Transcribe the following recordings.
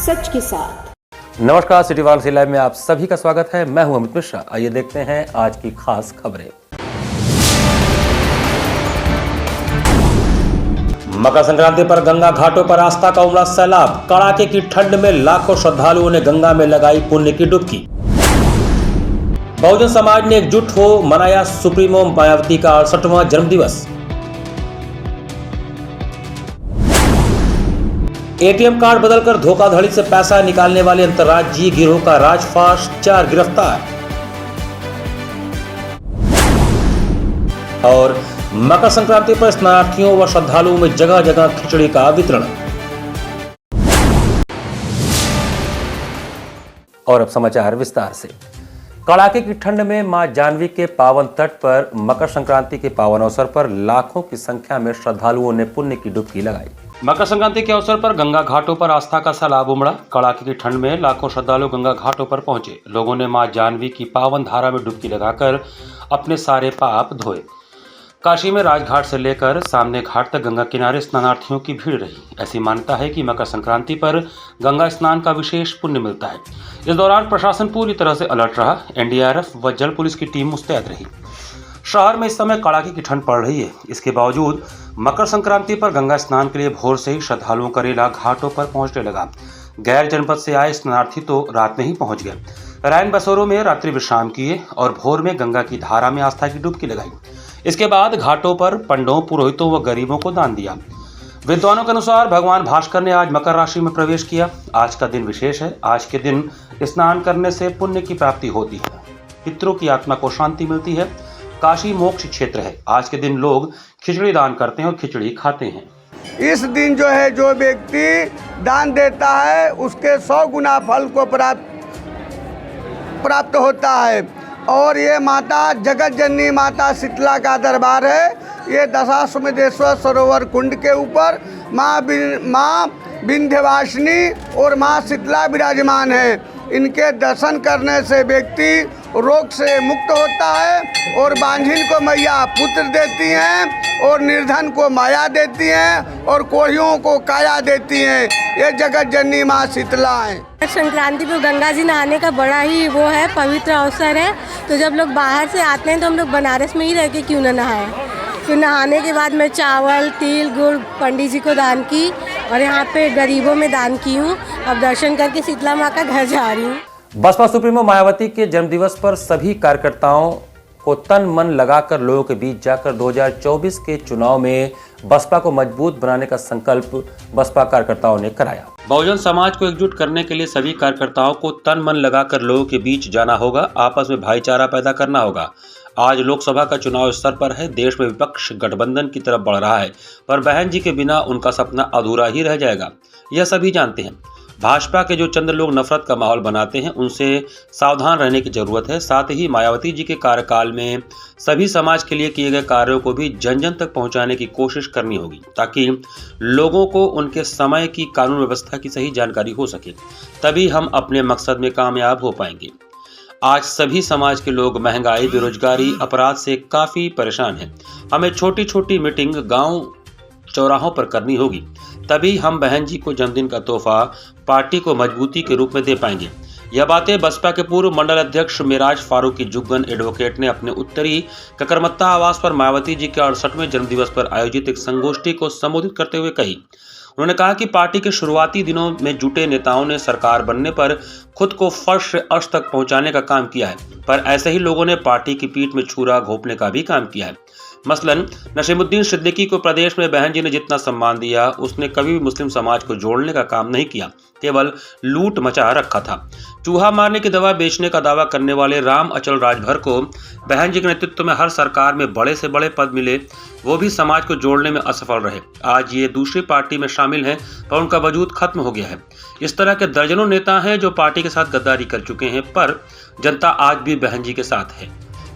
सच के साथ। नमस्कार, सिटी वार्ता लाइव में आप सभी का स्वागत है। मैं हूं अमित मिश्रा। आइए देखते हैं आज की खास खबरें। मकर संक्रांति पर गंगा घाटों पर आस्था का उमड़ा सैलाब। कड़ाके की ठंड में लाखों श्रद्धालुओं ने गंगा में लगाई पुण्य की डुबकी। बहुजन समाज ने एकजुट हो मनाया सुप्रीमो मायावती का 68वां जन्मदिवस। एटीएम कार्ड बदलकर धोखाधड़ी से पैसा निकालने वाले अंतर्राज्यीय गिरोह का राजफाश, 4 गिरफ्तार। और मकर संक्रांति पर स्नानार्थियों व श्रद्धालुओं में जगह जगह खिचड़ी का वितरण। और अब समाचार विस्तार से। कड़ाके की ठंड में मां जानवी के पावन तट पर मकर संक्रांति के पावन अवसर पर लाखों की संख्या में श्रद्धालुओं ने पुण्य की डुबकी लगाई। मकर संक्रांति के अवसर पर गंगा घाटों पर आस्था का सैलाब उमड़ा। कड़ाके की ठंड में लाखों श्रद्धालु गंगा घाटों पर पहुंचे। लोगों ने मां जानवी की पावन धारा में डुबकी लगाकर अपने सारे पाप धोए। काशी में राजघाट से लेकर सामने घाट तक गंगा किनारे स्नानार्थियों की भीड़ रही। ऐसी मान्यता है कि मकर संक्रांति पर गंगा स्नान का विशेष पुण्य मिलता है। इस दौरान प्रशासन पूरी तरह से अलर्ट रहा। एनडीआरएफ व जल पुलिस की टीम मुस्तैद रही। शहर में इस समय कड़ाके की ठंड पड़ रही है। इसके बावजूद मकर संक्रांति पर गंगा स्नान के लिए भोर से ही श्रद्धालुओं का रेला घाटों पर पहुंचने लगा। गैर जनपद से आए स्नानार्थी तो रात में ही पहुंच गए। रैन बसेरों में रात्रि विश्राम किए और भोर में गंगा की धारा में आस्था की डुबकी लगाई। इसके बाद घाटों पर पंडों, पुरोहितों व गरीबों को दान दिया। विद्वानों के अनुसार भगवान भास्कर ने आज मकर राशि में प्रवेश किया। आज का दिन विशेष है। आज के दिन स्नान करने से पुण्य की प्राप्ति होती है, पितरों की आत्मा को शांति मिलती है। काशी मोक्ष क्षेत्र है। आज के दिन लोग खिचड़ी दान करते हैं और खिचड़ी खाते हैं। इस दिन जो है, जो व्यक्ति दान देता है उसके 100 गुना फल को प्राप्त होता है। और ये माता जगत जननी माता शीतला का दरबार है। ये दशाश्वमेधेश्वर सरोवर कुंड के ऊपर माँ विंध्यवासिनी और माँ शीतला विराजमान है। इनके दर्शन करने से व्यक्ति रोग से मुक्त होता है और बांझिन को मैया पुत्र देती हैं और निर्धन को माया देती हैं और कोढ़ियों को काया देती हैं। ये जगत जननी माँ शीतला है। संक्रांति पर गंगा जी नहाने का बड़ा ही वो है, पवित्र अवसर है। तो जब लोग बाहर से आते हैं तो हम लोग बनारस में ही रह के क्यों ना नहाएं। फिर नहाने के बाद मैं चावल, तिल, गुड़ पंडित जी को दान की और यहाँ पे गरीबों में दान की हूँ। अब दर्शन करके शीतला माँ का घर जा रही हूँ। बसपा सुप्रीमो मायावती के जन्मदिवस पर सभी कार्यकर्ताओं को तन मन लगाकर लोगों के बीच जाकर 2024 के चुनाव में बसपा को मजबूत बनाने का संकल्प बसपा कार्यकर्ताओं ने कराया। बहुजन समाज को एकजुट करने के लिए सभी कार्यकर्ताओं को तन मन लगाकर लोगों के बीच जाना होगा। आपस में भाईचारा पैदा करना होगा। आज लोकसभा का चुनाव स्तर पर है। देश में विपक्ष गठबंधन की तरफ बढ़ रहा है, पर बहन जी के बिना उनका सपना अधूरा ही रह जाएगा। यह सभी जानते हैं। भाजपा के जो चंद लोग नफरत का माहौल बनाते हैं, उनसे सावधान रहने की जरूरत है। साथ ही मायावती जी के कार्यकाल में सभी समाज के लिए किए गए कार्यों को भी जन जन तक पहुंचाने की कोशिश करनी होगी, ताकि लोगों को उनके समय की कानून व्यवस्था की सही जानकारी हो सके। तभी हम अपने मकसद में कामयाब हो पाएंगे। आज सभी समाज के लोग महंगाई, बेरोजगारी, अपराध से काफी परेशान हैं। हमें छोटी छोटी मीटिंग गांव चौराहों पर करनी होगी। तभी हम बहन जी को जन्मदिन का तोहफा पार्टी को मजबूती के रूप में दे पाएंगे। यह बातें बसपा के पूर्व मंडल अध्यक्ष मिराज फारूकी जुग्गन एडवोकेट ने अपने उत्तरी ककरमत्ता आवास पर मायावती जी के 68वें जन्मदिवस पर आयोजित एक संगोष्ठी को संबोधित करते हुए कही। उन्होंने कहा कि पार्टी के शुरुआती दिनों में जुटे नेताओं ने सरकार बनने पर खुद को फर्श से अर्श तक पहुंचाने का काम किया है, पर ऐसे ही लोगों ने पार्टी की पीठ में छुरा घोंपने का भी काम किया है। मसलन नसीमुद्दीन सिद्दीकी को प्रदेश में बहन जी ने जितना सम्मान दिया, उसने कभी भी मुस्लिम समाज को जोड़ने का काम नहीं किया, केवल लूट मचा रखा था। चूहा मारने की दवा बेचने का दावा करने वाले राम अचल राजभर को बहन जी के नेतृत्व में हर सरकार में बड़े से बड़े पद मिले, वो भी समाज को जोड़ने में असफल रहे। आज ये दूसरी पार्टी में शामिल हैं, पर उनका वजूद खत्म हो गया है। इस तरह के दर्जनों नेता हैं जो पार्टी के साथ गद्दारी कर चुके हैं, पर जनता आज भी बहन जी के साथ है।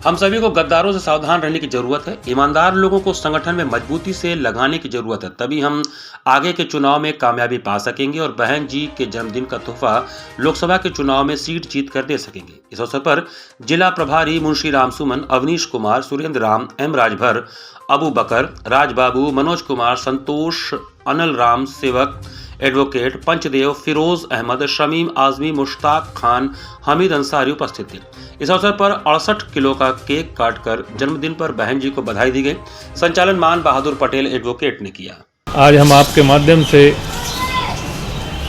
हम सभी को गद्दारों से सावधान रहने की जरूरत है। ईमानदार लोगों को संगठन में मजबूती से लगाने की जरूरत है। तभी हम आगे के चुनाव में कामयाबी पा सकेंगे और बहन जी के जन्मदिन का तोहफा लोकसभा के चुनाव में सीट जीत कर दे सकेंगे। इस अवसर पर जिला प्रभारी मुंशी राम सुमन, अवनीश कुमार, सुरेंद्र राम, एम राजभर, अबू बकर, राजबाबू, मनोज कुमार, संतोष, अनल राम सेवक, एडवोकेट पंचदेव, फिरोज अहमद, शमीम आजमी, मुश्ताक खान, हमीद अंसारी उपस्थित थे। इस अवसर पर 68 किलो का केक काटकर जन्मदिन पर बहन जी को बधाई दी गई। संचालन मान बहादुर पटेल एडवोकेट ने किया। आज हम आपके माध्यम से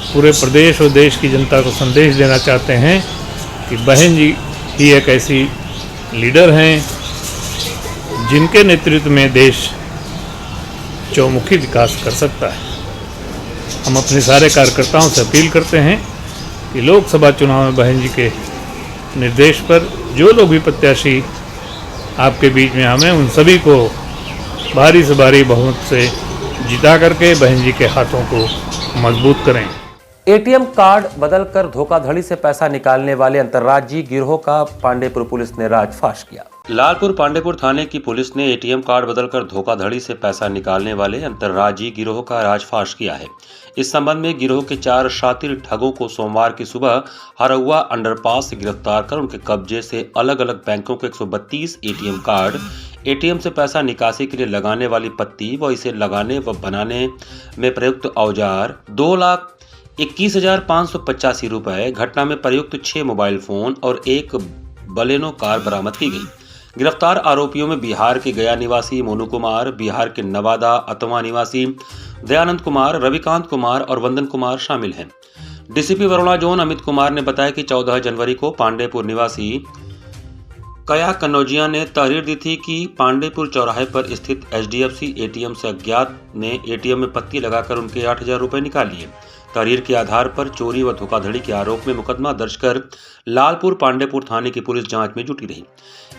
पूरे प्रदेश और देश की जनता को संदेश देना चाहते हैं कि बहन जी ही एक ऐसी लीडर हैं जिनके नेतृत्व में देश चौमुखी विकास कर सकता है। हम अपने सारे कार्यकर्ताओं से अपील करते हैं कि लोकसभा चुनाव में बहन जी के निर्देश पर जो लोग भी प्रत्याशी आपके बीच में हमें उन सभी को भारी से भारी बहुमत से जिता करके बहन जी के हाथों को मजबूत करें। एटीएम कार्ड बदलकर धोखाधड़ी से पैसा निकालने वाले अंतर्राज्यीय गिरोह का पांडेपुर पुलिस ने राजफाश किया। लालपुर पांडेपुर थाने की पुलिस ने एटीएम कार्ड बदलकर धोखाधड़ी से पैसा निकालने वाले अंतर्राज्यीय गिरोह का राजफाश किया है। इस संबंध में गिरोह के 4 शातिर ठगों को सोमवार की सुबह हरौआ अंडरपास से गिरफ्तार कर उनके कब्जे से अलग अलग बैंकों के 132 एटीएम कार्ड, एटीएम से पैसा निकासी के लिए लगाने वाली पत्ती व इसे लगाने व बनाने में प्रयुक्त औजार, 2,21,585 रुपए, घटना में प्रयुक्त 6 मोबाइल फोन और 1 बलेनो कार बरामद की गई। गिरफ्तार आरोपियों में बिहार के गया निवासी मोनू कुमार, बिहार के नवादा अतवा निवासी दयानंद कुमार, रविकांत कुमार और वंदन कुमार शामिल हैं। डीसीपी वरुणा जोन अमित कुमार ने बताया कि 14 जनवरी को पांडेपुर निवासी कया कन्नौजिया ने तहरीर दी थी कि पांडेपुर चौराहे पर स्थित एचडीएफसी एटीएम से अज्ञात ने एटीएम में पत्ती लगाकर उनके 8,000 रुपए निकाल लिए। तहरीर के आधार पर चोरी व धोखाधड़ी के आरोप में मुकदमा दर्ज कर लालपुर पांडेपुर थाने की पुलिस जांच में जुटी रही।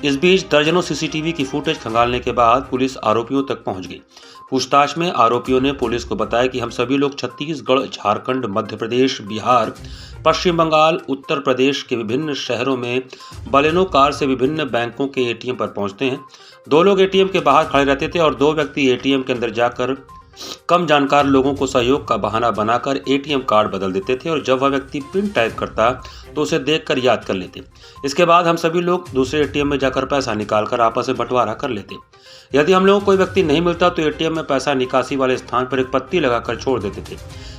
इस बीच दर्जनों सीसीटीवी की फुटेज खंगालने के बाद पुलिस आरोपियों तक पहुंच गई। पूछताछ में आरोपियों ने पुलिस को बताया कि हम सभी लोग छत्तीसगढ़, झारखंड, मध्य प्रदेश, बिहार, पश्चिम बंगाल, उत्तर प्रदेश के विभिन्न शहरों में बलेनो कार से विभिन्न बैंकों के एटीएम पर पहुंचते हैं। 2 लोग एटीएम के बाहर खड़े रहते थे और 2 व्यक्ति एटीएम के अंदर जाकर कम जानकार लोगों को सहयोग का बहाना बनाकर एटीएम कार्ड बदल देते थे और जब वह व्यक्ति पिन टाइप करता तो उसे देखकर याद कर लेते। इसके बाद हम सभी लोग दूसरे एटीएम में जाकर पैसा निकालकर आपस में बंटवारा कर लेते। यदि हम लोगों को कोई व्यक्ति नहीं मिलता तो एटीएम में पैसा निकासी वाले स्थान पर एक पत्ती लगाकर छोड़ देते थे।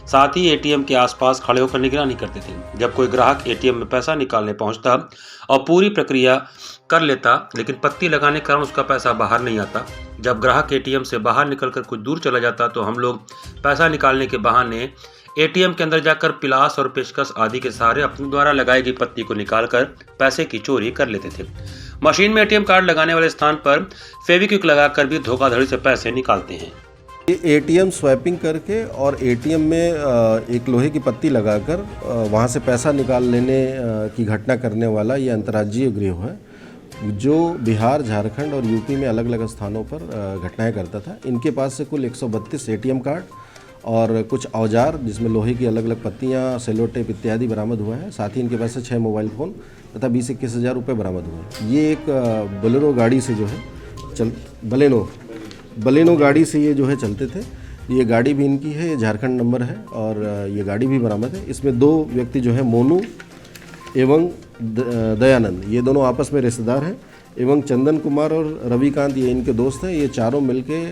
साथ ही एटीएम के आसपास खड़े होकर निगरानी करते थे। जब कोई ग्राहक एटीएम में पैसा निकालने पहुंचता और पूरी प्रक्रिया कर लेता लेकिन पत्ती लगाने के कारण उसका पैसा बाहर नहीं आता। जब ग्राहक एटीएम से बाहर निकलकर कुछ दूर चला जाता तो हम लोग पैसा निकालने के बहाने एटीएम के अंदर जाकर पिलास और पेचकस आदि के सहारे अपने द्वारा लगाई गई पत्ती को निकालकर पैसे की चोरी कर लेते थे। मशीन में एटीएम कार्ड लगाने वाले स्थान पर फेविक्विक लगाकर भी धोखाधड़ी से पैसे निकालते हैं। एटीएम स्वैपिंग करके और एटीएम में एक लोहे की पत्ती लगाकर वहाँ से पैसा निकाल लेने की घटना करने वाला ये अंतर्राज्यीय गिरोह है जो बिहार, झारखंड और यूपी में अलग अलग स्थानों पर घटनाएं करता था। इनके पास से कुल 132 एटीएम कार्ड और कुछ औजार जिसमें लोहे की अलग अलग पत्तियाँ, सेलो टेप इत्यादि बरामद हुआ है। साथ ही इनके पास से 6 मोबाइल फ़ोन तथा 20-21 हज़ार रुपये बरामद हुए हैं। ये एक बोलेरो गाड़ी से जो है बलेनो गाड़ी से ये जो है चलते थे। ये गाड़ी भी इनकी है, ये झारखंड नंबर है और ये गाड़ी भी बरामद है। इसमें 2 व्यक्ति जो है मोनू एवं दयानंद, ये दोनों आपस में रिश्तेदार हैं, एवं चंदन कुमार और रविकांत ये इनके दोस्त हैं। ये चारों मिलके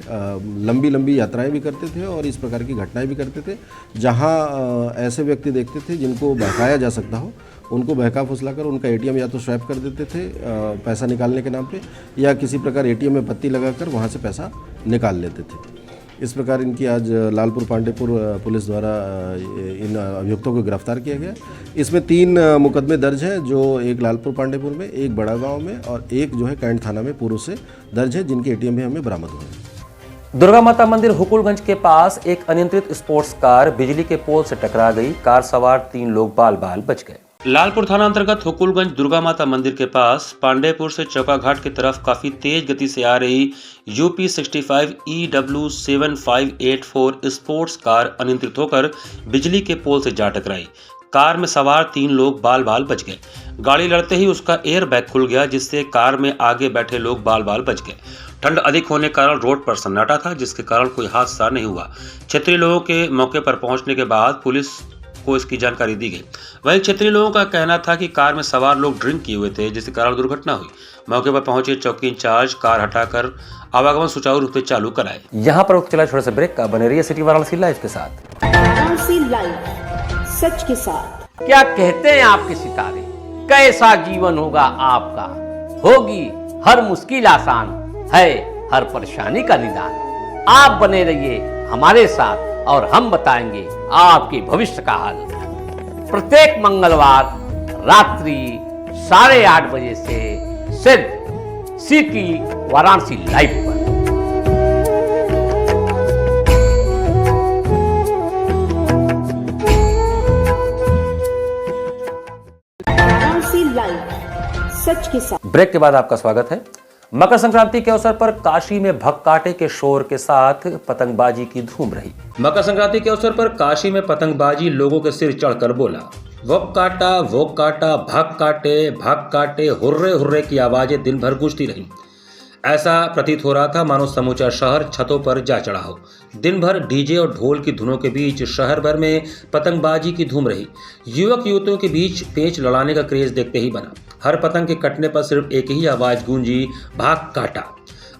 लंबी लंबी यात्राएं भी करते थे और इस प्रकार की घटनाएं भी करते थे। जहां ऐसे व्यक्ति देखते थे जिनको बहकाया जा सकता हो उनको बहका फुसलाकर उनका एटीएम या तो स्वैप कर देते थे पैसा निकालने के नाम पे, या किसी प्रकार एटीएम में पत्ती लगाकर वहां से पैसा निकाल लेते थे। इस प्रकार इनकी आज लालपुर पांडेपुर पुलिस द्वारा इन अभियुक्तों को गिरफ्तार किया गया। इसमें 3 मुकदमे दर्ज हैं, जो एक लालपुर पांडेपुर में, एक बड़ा गांव में और एक जो है कैंट थाना में पूर्व से दर्ज है, जिनके एटीएम भी हमें बरामद हुए हैं। दुर्गा माता मंदिर हुकुलगंज के पास एक अनियंत्रित स्पोर्ट्स कार बिजली के पोल से टकरा गई। कार सवार 3 लोग बाल बाल बच गए। लालपुर थाना अंतर्गत हुकुलगंज दुर्गा माता मंदिर के पास पांडेपुर से चौकाघाट की तरफ काफी तेज गति से आ रही यूपी 65 EW 7584 स्पोर्ट्स कार अनियंत्रित होकर बिजली के पोल से जा टकराई। कार में सवार 3 लोग बाल बाल बच गए। गाड़ी लड़ते ही उसका एयर बैग खुल गया, जिससे कार में आगे बैठे लोग बाल बाल बच गए। ठंड अधिक होने के कारण रोड पर सन्नाटा था, जिसके कारण कोई हादसा नहीं हुआ। क्षेत्रीय लोगों के मौके पर पहुंचने के बाद पुलिस को इसकी जानकारी दी गई। वहीं क्षेत्रीय लोगों का कहना था कि कार में सवार लोग ड्रिंक किए हुए थे, जिसके कारण दुर्घटना हुई। मौके पर पहुंचे चौकी इंचार्ज कार हटाकर आवागमन सुचारू रूप से चालू कराए। यहाँ पर चला छोटा सा ब्रेक का, बने रहिए सिटी वाराणसी लाइव के साथ। वाराणसी लाइव, सच के साथ। क्या कहते हैं आपके सितारे, कैसा जीवन होगा आपका, होगी हर मुश्किल आसान, है हर परेशानी का निदान। आप बने रहिए हमारे साथ और हम बताएंगे आपके भविष्य का हाल। प्रत्येक मंगलवार रात्रि 8:30 बजे से सिर्फ सिटी वाराणसी लाइव पर। वाराणसी लाइव, सच के साथ। ब्रेक के बाद आपका स्वागत है। मकर संक्रांति के अवसर पर काशी में भगकाटे के शोर के साथ पतंगबाजी की धूम रही। मकर संक्रांति के अवसर पर काशी में पतंगबाजी लोगों के सिर चढ़कर बोला। वो काटा, भाग काटे, हुर्रे हुर्रे की आवाजें दिन भर गूंजती रहीं। ऐसा प्रतीत हो रहा था मानो समूचा शहर छतों पर जा चढ़ा हो। दिन भर डीजे और ढोल की धुनों के बीच शहर भर में पतंगबाजी की धूम रही। युवक युवतियों के बीच पेंच लड़ाने का क्रेज देखते ही बना। हर पतंग के कटने पर सिर्फ एक ही आवाज गूंजी, भाग काटा।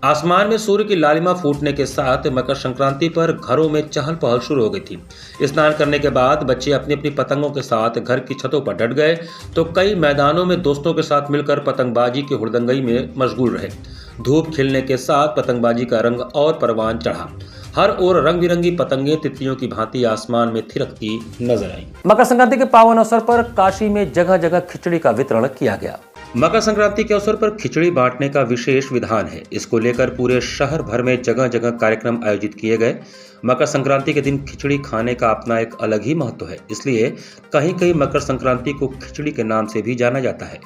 आसमान में सूर्य की लालिमा फूटने के साथ मकर संक्रांति पर घरों में चहल पहल शुरू हो गई थी। स्नान करने के बाद बच्चे अपनी अपनी पतंगों के साथ घर की छतों पर डट गए तो कई मैदानों में दोस्तों के साथ मिलकर पतंगबाजी की हुड़दंगई में मशगूल रहे। धूप खिलने के साथ पतंगबाजी का रंग और परवान चढ़ा। हर ओर रंग बिरंगी पतंगे तितलियों की भांति आसमान में थिरकती नजर आई। मकर संक्रांति के पावन अवसर पर काशी में जगह जगह खिचड़ी का वितरण किया गया। मकर संक्रांति के अवसर पर खिचड़ी बांटने का विशेष विधान है। इसको लेकर पूरे शहर भर में जगह जगह कार्यक्रम आयोजित किए गए। मकर संक्रांति के दिन खिचड़ी खाने का अपना एक अलग ही महत्व है, इसलिए कहीं कहीं मकर संक्रांति को खिचड़ी के नाम से भी जाना जाता है।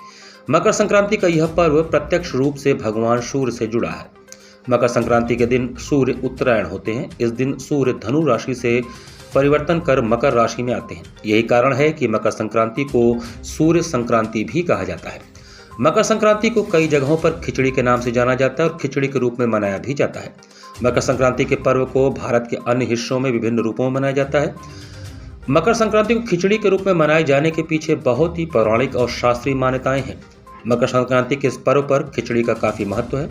मकर संक्रांति का यह पर्व प्रत्यक्ष रूप से भगवान सूर्य से जुड़ा है। मकर संक्रांति के दिन सूर्य उत्तरायण होते हैं। इस दिन सूर्य धनु राशि से परिवर्तन कर मकर राशि में आते हैं। यही कारण है कि मकर संक्रांति को सूर्य संक्रांति भी कहा जाता है। मकर संक्रांति को कई जगहों पर खिचड़ी के नाम से जाना जाता है और खिचड़ी के रूप में मनाया भी जाता है। मकर संक्रांति के पर्व को भारत के अन्य हिस्सों में विभिन्न रूपों में मनाया जाता है। मकर संक्रांति को खिचड़ी के रूप में मनाए जाने के पीछे बहुत ही पौराणिक और शास्त्रीय मान्यताएं हैं। मकर संक्रांति के इस पर्व पर खिचड़ी का काफी महत्व है।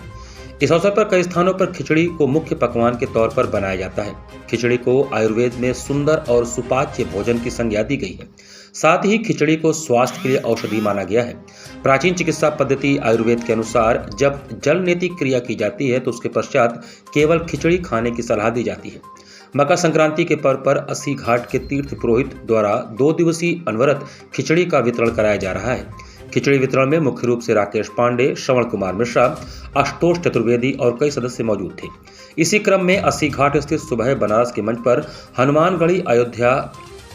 इस अवसर पर कई स्थानों पर खिचड़ी को मुख्य पकवान के तौर पर बनाया जाता है। खिचड़ी को आयुर्वेद में सुंदर और सुपाच्य भोजन की संज्ञा दी गई है। साथ ही खिचड़ी को स्वास्थ्य के लिए औषधि माना गया है। प्राचीन चिकित्सा पद्धति आयुर्वेद के अनुसार जब जल नेति क्रिया की जाती है तो उसके पश्चात केवल खिचड़ी खाने की सलाह दी जाती है। मकर संक्रांति के पर्व पर 80 घाट के तीर्थ पुरोहित द्वारा 2 दिवसीय अनवरत खिचड़ी का वितरण कराया जा रहा है। खिचड़ी वितरण में मुख्य रूप से राकेश पांडे, श्रवण कुमार मिश्रा, आशुतोष चतुर्वेदी और कई सदस्य मौजूद थे। इसी क्रम में 80 घाट स्थित सुबह बनारस के मंच पर हनुमानगढ़ी अयोध्या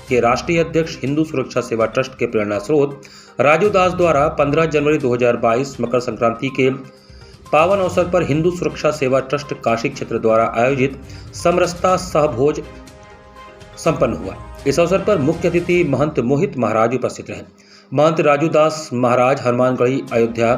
के राष्ट्रीय अध्यक्ष हिंदू सुरक्षा सेवा ट्रस्ट के प्रेरणा स्रोत राजू दास द्वारा 15 जनवरी 2022 मकर संक्रांति के पावन अवसर पर हिंदू सुरक्षा सेवा ट्रस्ट काशी क्षेत्र द्वारा आयोजित समरसता सहभोज संपन्न हुआ। इस अवसर पर मुख्य अतिथि महंत मोहित महाराज उपस्थित रहे। महंत राजू दास महाराज हनुमानगढ़ी अयोध्या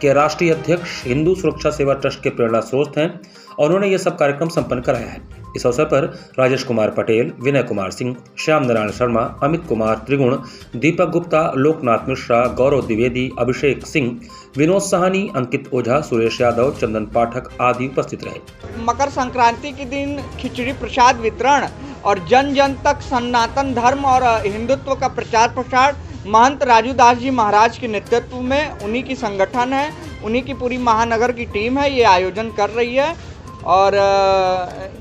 के राष्ट्रीय अध्यक्ष हिंदू सुरक्षा सेवा ट्रस्ट के प्रेरणा स्रोत हैं और उन्होंने यह सब कार्यक्रम संपन्न कराया है। इस अवसर पर राजेश कुमार पटेल, विनय कुमार सिंह, श्याम नारायण शर्मा, अमित कुमार त्रिगुण, दीपक गुप्ता, लोकनाथ मिश्रा, गौरव द्विवेदी, अभिषेक सिंह, विनोद साहनी, अंकित ओझा, सुरेश यादव, चंदन पाठक आदि उपस्थित रहे। मकर संक्रांति के दिन खिचड़ी प्रसाद वितरण और जन जन तक सनातन धर्म और हिंदुत्व का प्रचार प्रसार महंत राजू दास जी महाराज के नेतृत्व में, उन्हीं की संगठन है, उन्हीं की पूरी महानगर की टीम है, ये आयोजन कर रही है और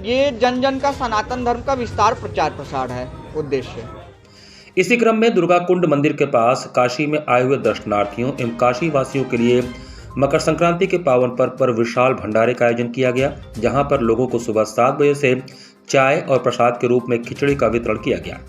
ये जन जन का सनातन धर्म का विस्तार प्रचार प्रसार है उद्देश्य। इसी क्रम में दुर्गा कुंड मंदिर के पास काशी में आए हुए दर्शनार्थियों एवं काशी वासियों के लिए मकर संक्रांति के पावन पर्व पर विशाल भंडारे का आयोजन किया गया, जहां पर लोगों को सुबह 7 बजे से चाय और प्रसाद के रूप में खिचड़ी का वितरण किया गया।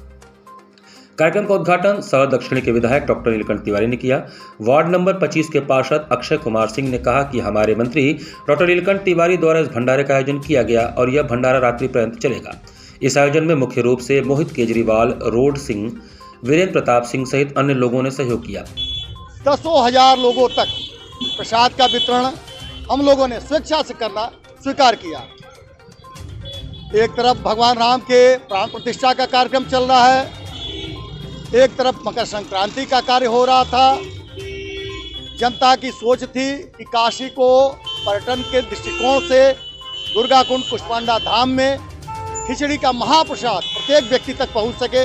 कार्यक्रम का उद्घाटन शहर दक्षिणी के विधायक डॉक्टर नीलकंठ तिवारी ने किया। वार्ड नंबर 25 के पार्षद अक्षय कुमार सिंह ने कहा कि हमारे मंत्री डॉक्टर नीलकंठ तिवारी द्वारा इस भंडारे का आयोजन किया गया और यह भंडारा रात्रि पर्यंत चलेगा। इस आयोजन में मुख्य रूप से मोहित केजरीवाल, रोड सिंह, वीरेंद्र प्रताप सिंह सहित अन्य लोगों ने सहयोग किया। 10,000 लोगों तक प्रसाद का वितरण हम लोगों ने स्वेच्छा से करना स्वीकार किया। एक तरफ भगवान राम के प्राण प्रतिष्ठा का कार्यक्रम चल रहा है, एक तरफ मकर संक्रांति का कार्य हो रहा था, जनता की सोच थी कि काशी को पर्यटन के दृष्टिकोण से दुर्गा कुंड कुष्मांडा धाम में खिचड़ी का महाप्रसाद प्रत्येक व्यक्ति तक पहुंच सके।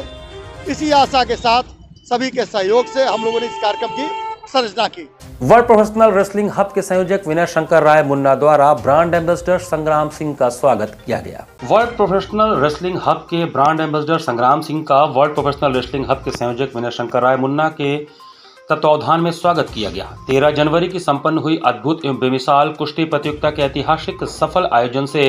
इसी आशा के साथ सभी के सहयोग से हम लोगों ने इस कार्यक्रम की संरचना की। वर्ल्ड प्रोफेशनल रेसलिंग हब के संयोजक विनय शंकर राय मुन्ना द्वारा ब्रांड एम्बेसडर संग्राम सिंह का स्वागत किया गया। वर्ल्ड प्रोफेशनल रेसलिंग हब के ब्रांड एम्बेसडर संग्राम सिंह का वर्ल्ड प्रोफेशनल रेसलिंग हब के संयोजक विनय शंकर राय मुन्ना के तत्वावधान में स्वागत किया गया। 13 जनवरी की संपन्न हुई अद्भुत एवं बेमिसाल कुश्ती प्रतियोगिता के ऐतिहासिक सफल आयोजन से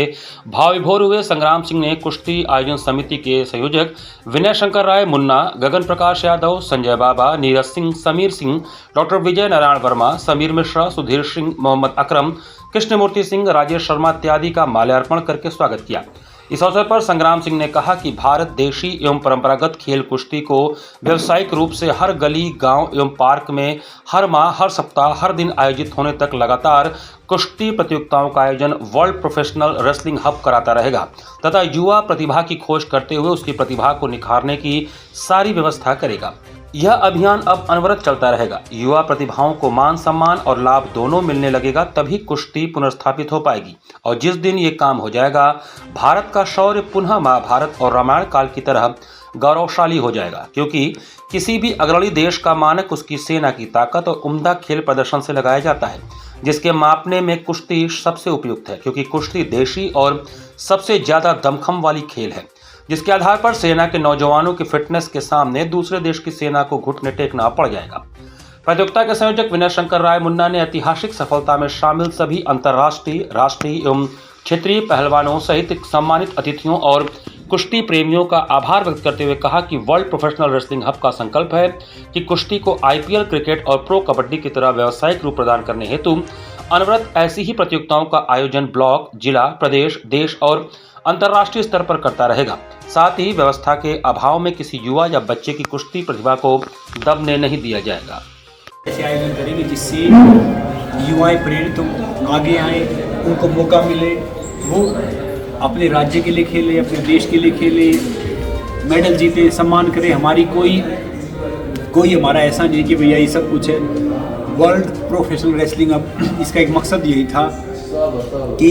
भाव विभोर हुए संग्राम सिंह ने कुश्ती आयोजन समिति के संयोजक विनय शंकर राय मुन्ना, गगन प्रकाश यादव, संजय बाबा, नीरज सिंह, समीर सिंह, डॉक्टर विजय नारायण वर्मा, समीर मिश्रा, सुधीर सिंह, मोहम्मद अकरम, कृष्णमूर्ति सिंह, राजेश शर्मा इत्यादि का माल्यार्पण करके स्वागत किया। इस अवसर पर संग्राम सिंह ने कहा कि भारत देशी एवं परंपरागत खेल कुश्ती को व्यावसायिक रूप से हर गली, गांव एवं पार्क में हर माह, हर सप्ताह, हर दिन आयोजित होने तक लगातार कुश्ती प्रतियोगिताओं का आयोजन वर्ल्ड प्रोफेशनल रेसलिंग हब कराता रहेगा तथा युवा प्रतिभा की खोज करते हुए उसकी प्रतिभा को निखारने की सारी व्यवस्था करेगा। यह अभियान अब अनवरत चलता रहेगा। युवा प्रतिभाओं को मान सम्मान और लाभ दोनों मिलने लगेगा, तभी कुश्ती पुनर्स्थापित हो पाएगी। और जिस दिन ये काम हो जाएगा, भारत का शौर्य पुनः महाभारत और रामायण काल की तरह गौरवशाली हो जाएगा, क्योंकि किसी भी अग्रणी देश का मानक उसकी सेना की ताकत और उम्दा खेल प्रदर्शन से लगाया जाता है, जिसके मापने में कुश्ती सबसे उपयुक्त है, क्योंकि कुश्ती देशी और सबसे ज्यादा दमखम वाली खेल है, जिसके आधार पर सेना के नौजवानों की फिटनेस के सामने दूसरे देश की सेना को घुटने टेकना पड़ जाएगा। प्रतियोगिता के संयोजक विनय शंकर राय मुन्ना ने ऐतिहासिक सफलता में शामिल सभी अंतर्राष्ट्रीय, राष्ट्रीय एवं क्षेत्रीय पहलवानों सहित सम्मानित अतिथियों और कुश्ती प्रेमियों का आभार व्यक्त करते हुए कहा कि वर्ल्ड प्रोफेशनल रेसलिंग हब का संकल्प है कि कुश्ती को IPL, क्रिकेट और प्रो कबड्डी की तरह व्यावसायिक रूप प्रदान करने हेतु अनवरत ऐसी ही प्रतियोगिताओं का आयोजन ब्लॉक, जिला, प्रदेश, देश और अंतर्राष्ट्रीय स्तर पर करता रहेगा। साथ ही व्यवस्था के अभाव में किसी युवा या बच्चे की कुश्ती प्रतिभा को दबने नहीं दिया जाएगा। ऐसे आयोजन करेंगे जिससे युवाएं प्रेरित हो, आगे आए, उनको मौका मिले, वो अपने राज्य के लिए खेले, अपने देश के लिए खेले, मेडल जीते, सम्मान करें। हमारी कोई हमारा ऐसा नहीं कि भैया ये सब कुछ है। वर्ल्ड प्रोफेशनल रेसलिंग अब इसका एक मकसद यही था कि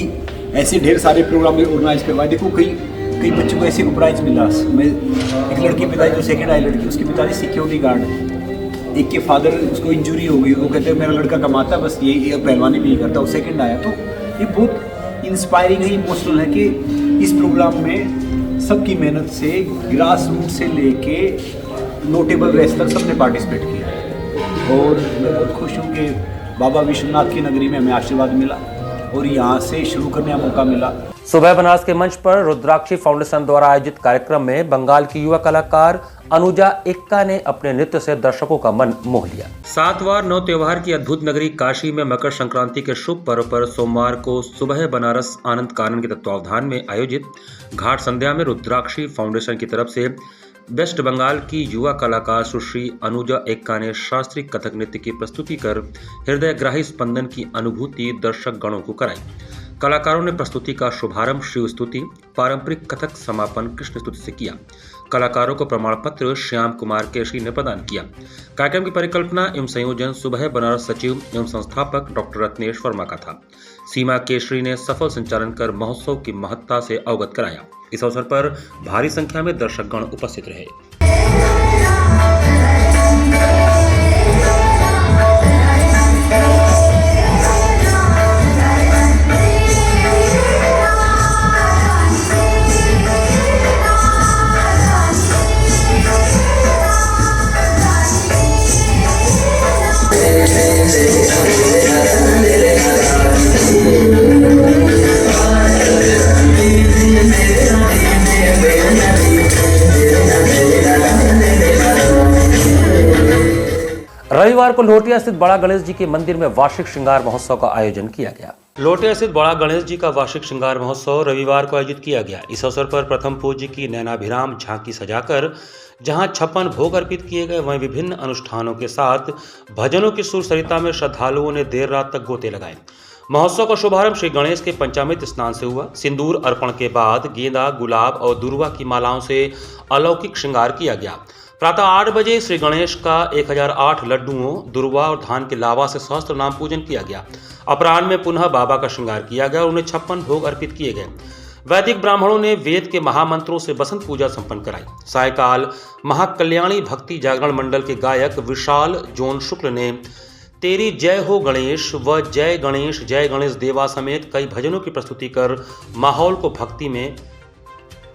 ऐसे ढेर सारे प्रोग्राम ऑर्गेनाइज करवाए। देखो कई बच्चों को ऐसे को प्राइज मिला। मैं एक लड़की पिताजी जो सेकेंड आई लड़की, उसके पिताजी सिक्योरिटी गार्ड है, एक के फादर उसको इंजरी हो गई, वो कहते हैं मेरा लड़का कमाता बस ये पहलवानी भी करता, वो सेकेंड आया। तो ये बहुत इंस्पायरिंग है, इमोशनल है कि इस प्रोग्राम में सबकी मेहनत से ग्रास रूट से लेके नोटेबल रेस तक सबने पार्टिसिपेट किया है। और मैं बहुत खुश हूँ कि बाबा विश्वनाथ की नगरी में हमें आशीर्वाद मिला और यहाँ से शुरू करने का मौका मिला। सुबह बनारस के मंच पर रुद्राक्षी फाउंडेशन द्वारा आयोजित कार्यक्रम में बंगाल की युवा कलाकार अनुजा एक्का ने अपने नृत्य से दर्शकों का मन मोह लिया। 7 वार 9 त्योहार की अद्भुत नगरी काशी में मकर संक्रांति के शुभ पर्व पर सोमवार को सुबह बनारस आनंद कानन के तत्वावधान में आयोजित घाट संध्या में रुद्राक्षी फाउंडेशन की तरफ से वेस्ट बंगाल की युवा कलाकार सुश्री अनुजा एक्का ने शास्त्रीय कथक नृत्य की प्रस्तुति कर हृदयग्राही स्पंदन की अनुभूति दर्शक गणों को कराई। कलाकारों ने प्रस्तुति का शुभारंभ शिव स्तुति, पारंपरिक कथक समापन कृष्ण स्तुति से किया। कलाकारों को प्रमाण पत्र श्याम कुमार केशरी ने प्रदान किया। कार्यक्रम की परिकल्पना एवं संयोजन सुबह बनारस सचिव एवं संस्थापक डॉक्टर रत्नेश वर्मा का था। सीमा केशरी ने सफल संचालन कर महोत्सव की महत्ता से अवगत कराया। इस अवसर पर भारी संख्या में दर्शकगण उपस्थित रहे। रविवार को लोटिया स्थित बड़ा गणेश जी के मंदिर में वार्षिक श्रृंगार महोत्सव का आयोजन किया गया। लोटिया स्थित बड़ा गणेश जी का वार्षिक श्रृंगार महोत्सव रविवार को आयोजित किया गया। इस अवसर पर प्रथम पूज्य की नैनाभिराम झांकी सजाकर जहां 56 भोग अर्पित किए गए, वहीं विभिन्न अनुष्ठानों के साथ भजनों की सुर सरिता में श्रद्धालुओं ने देर रात तक गोते लगाए। महोत्सव का शुभारंभ श्री गणेश के पंचामृत स्नान से हुआ। सिंदूर अर्पण के बाद गेंदा, गुलाब और दुर्वा की मालाओं से अलौकिक श्रृंगार किया गया। प्रातः 8 बजे श्री गणेश का 1008 लड्डुओं, दुर्वा और धान के लावा से सहस्त्र नाम पूजन किया गया। अपराह्न में पुनः बाबा का श्रृंगार किया गया और उन्हें 56 भोग अर्पित किए गए। वैदिक ब्राह्मणों ने वेद के महामंत्रों से बसंत पूजा संपन्न कराई। सायकाल महाकल्याणी भक्ति जागरण मंडल के गायक विशाल जोन शुक्ल ने तेरी जय हो गणेश व जय गणेश देवा समेत कई भजनों की प्रस्तुति कर माहौल को भक्ति में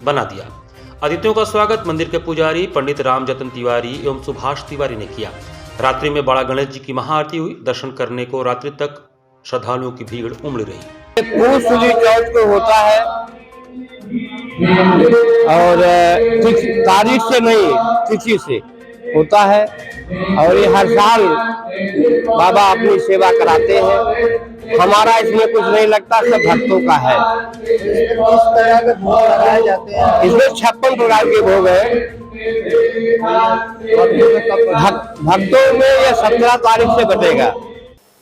बना दिया। अतिथियों का स्वागत मंदिर के पुजारी पंडित रामजतन तिवारी एवं सुभाष तिवारी ने किया। रात्रि में बड़ा गणेश जी की महाआरती हुई। दर्शन करने को रात्रि तक श्रद्धालुओं की भीड़ उमड़ रही। पूर्णसूली चौथ को होता है और तारीख से नहीं तिथि से होता है और ये हर साल बाबा अपनी सेवा कराते हैं। हमारा इसमें कुछ नहीं लगता, सब भक्तों का है। इस तरह के भोग लगाए जाते हैं। इसमें 56 प्रकार के भोग हैं। भक्तों में ये 17 तारीख से बटेगा।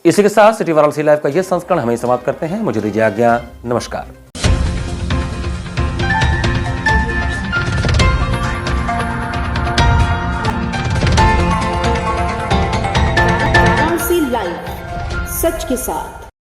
इसी के साथ सिटी वाराणसी लाइव का यह संस्करण हमें समाप्त करते हैं। मुझे दीजिए आज्ञा। नमस्कार। वाराणसी लाइव, सच के साथ।